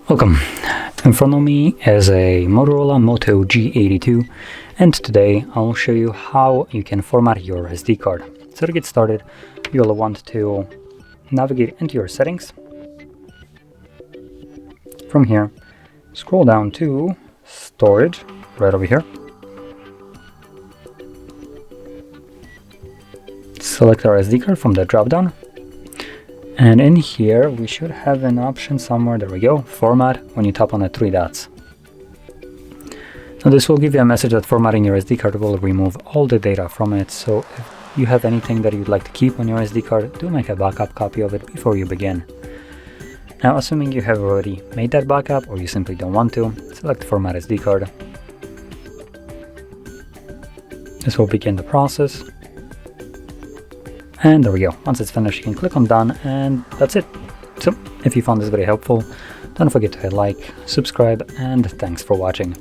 Welcome. In front of me is a Motorola Moto G82, and today I'll show you how you can format your SD card. So to get started, you'll want to navigate into your settings. From here, scroll down to storage, right over here. Select our SD card from the drop-down. And in here, we should have an option somewhere, there we go, format, when you tap on the three dots. Now this will give you a message that formatting your SD card will remove all the data from it, so if you have anything that you'd like to keep on your SD card, do make a backup copy of it before you begin. Now assuming you have already made that backup, or you simply don't want to, select Format SD card. This will begin the process. And there we go. Once it's finished, you can click on done, and that's it. So if you found this video helpful, don't forget to hit like, subscribe, and thanks for watching.